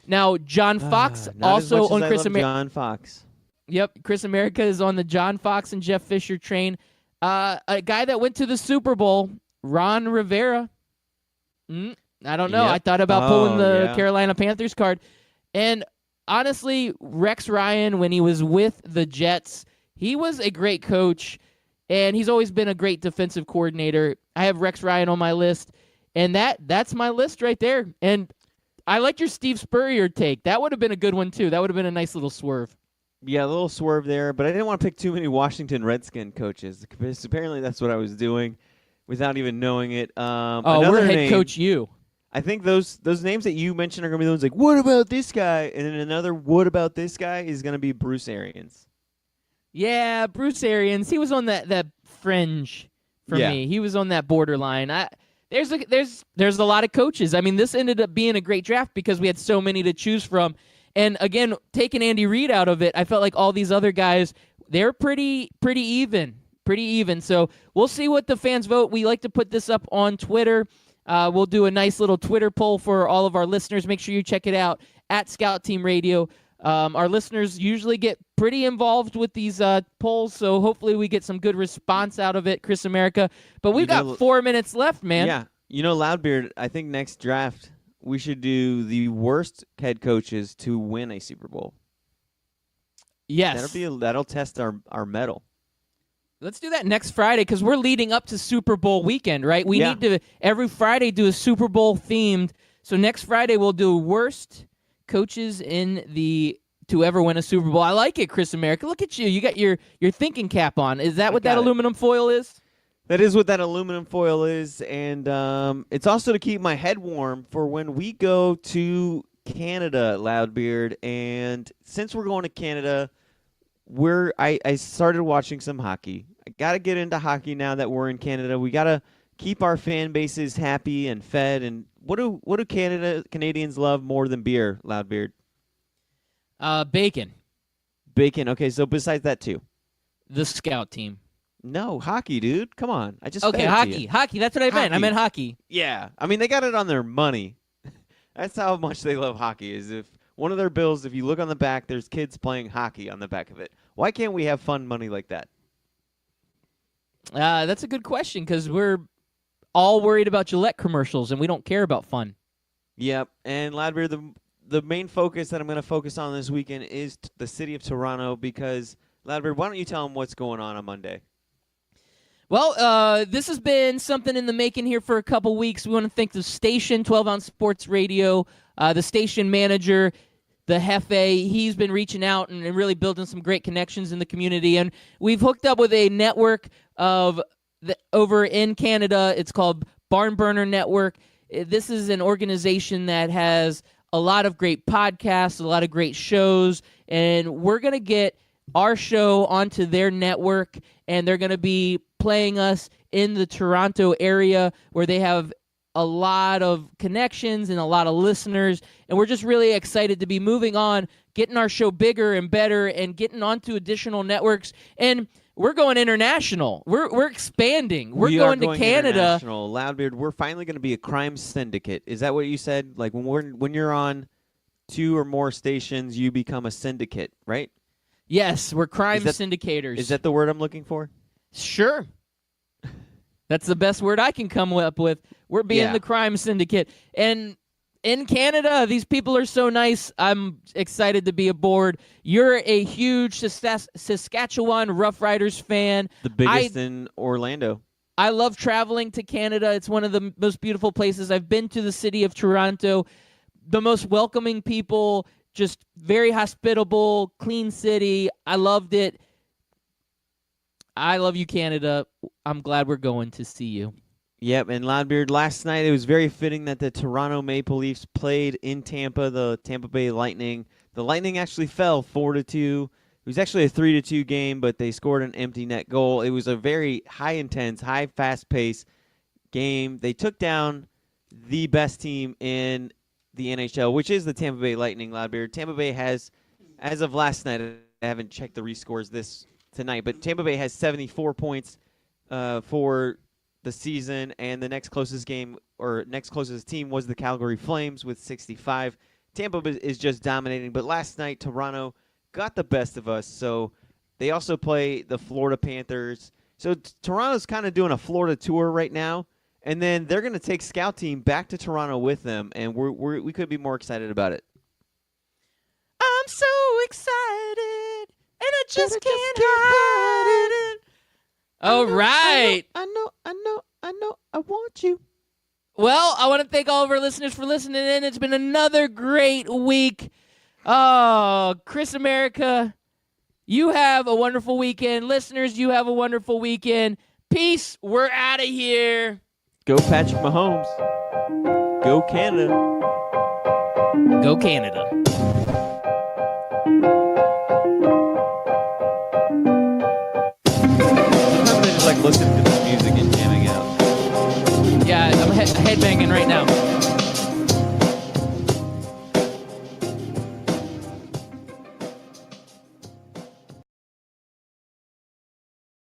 Now, John Fox Not also as much on as Chris I love America. John Fox. Yep, Chris America is on the John Fox and Jeff Fisher train. A guy that went to the Super Bowl, Ron Rivera. I don't know. Yep. I thought about pulling the yeah. Carolina Panthers card. And honestly, Rex Ryan, when he was with the Jets, he was a great coach, and he's always been a great defensive coordinator. I have Rex Ryan on my list, and that's my list right there. And I like your Steve Spurrier take. That would have been a good one, too. That would have been a nice little swerve. Yeah, a little swerve there, but I didn't want to pick too many Washington Redskin coaches because apparently that's what I was doing without even knowing it. We're head coach you. I think those names that you mentioned are going to be the ones like, what about this guy? And then another what about this guy is going to be Bruce Arians. Yeah, Bruce Arians. He was on that fringe for me. He was on that borderline. There's a lot of coaches. I mean, this ended up being a great draft because we had so many to choose from. And again, taking Andy Reid out of it, I felt like all these other guys, they're pretty even. So we'll see what the fans vote. We like to put this up on Twitter. We'll do a nice little Twitter poll for all of our listeners. Make sure you check it out at Scout Team Radio. Our listeners usually get pretty involved with these polls, so hopefully we get some good response out of it, Chris America. But we've got 4 minutes left, man. Yeah. Loudbeard, I think next draft we should do the worst head coaches to win a Super Bowl. Yes. That'll test our mettle. Let's do that next Friday because we're leading up to Super Bowl weekend, right? We need to every Friday do a Super Bowl themed. So next Friday we'll do worst coaches to ever win a Super Bowl. I like it, Chris America. Look at you. You got your thinking cap on. Is that what that aluminum foil is? That is what that aluminum foil is, and it's also to keep my head warm for when we go to Canada, Loudbeard. And since we're going to Canada, I started watching some hockey. I got to get into hockey now that we're in Canada. We got to keep our fan bases happy and fed. And what do Canadians love more than beer, Loudbeard? Bacon. Bacon. Okay, so besides that too. The Scout Team. No, hockey, dude. Come on. I just fed it to hockey. you. Hockey. That's what I meant. I meant hockey. Yeah. I mean, they got it on their money. That's how much they love hockey. Is if one of their bills, if you look on the back, there's kids playing hockey on the back of it. Why can't we have fun money like that? That's a good question because we're all worried about Gillette commercials and we don't care about fun. Yep. And Ladbeer, the main focus that I'm going to focus on this weekend is the city of Toronto because, Ladbeer, why don't you tell them what's going on Monday? Well, this has been something in the making here for a couple weeks. We want to thank the station, 12-Ounce Sports Radio, the station manager, the Hefe. He's been reaching out and really building some great connections in the community. And we've hooked up with a network over in Canada. It's called Barn Burner Network. This is an organization that has a lot of great podcasts, a lot of great shows, and we're going to get our show onto their network, and they're going to be playing us in the Toronto area where they have a lot of connections and a lot of listeners, and we're just really excited to be moving on, getting our show bigger and better, and getting onto additional networks. And we're going international. We're expanding. We're going to Canada. Loudbeard, we're finally going to be a crime syndicate. Is that what you said? Like when you're on 2 or more stations, you become a syndicate, right? Yes, we're crime syndicators. Is that the word I'm looking for? Sure. That's the best word I can come up with. We're being the crime syndicate. And in Canada, these people are so nice. I'm excited to be aboard. You're a huge Saskatchewan Roughriders fan. The biggest in Orlando. I love traveling to Canada. It's one of the most beautiful places. I've been to the city of Toronto. The most welcoming people, just very hospitable, clean city. I loved it. I love you, Canada. I'm glad we're going to see you. Yep, and Loudbeard, last night it was very fitting that the Toronto Maple Leafs played in Tampa, the Tampa Bay Lightning. The Lightning actually fell 4-2. It was actually a 3-2 game, but they scored an empty net goal. It was a very high-intense, high fast-paced game. They took down the best team in the NHL, which is the Tampa Bay Lightning, Loudbeard. Tampa Bay has, as of last night, I haven't checked the rescores tonight, but Tampa Bay has 74 points for the season, and the next closest team was the Calgary Flames with 65. Tampa is just dominating, but last night Toronto got the best of us, so they also play the Florida Panthers. So Toronto's kind of doing a Florida tour right now, and then they're going to take scout team back to Toronto with them, and we could be more excited about it. I'm so excited, and I just can't hide it. All right. I know, I want you. Well, I want to thank all of our listeners for listening in. It's been another great week. Oh, Chris America, you have a wonderful weekend. Listeners, you have a wonderful weekend. Peace. We're out of here. Go Patrick Mahomes. Go Canada. Go Canada. I'm just like listening to this music and jamming out. Yeah, I'm headbanging right now.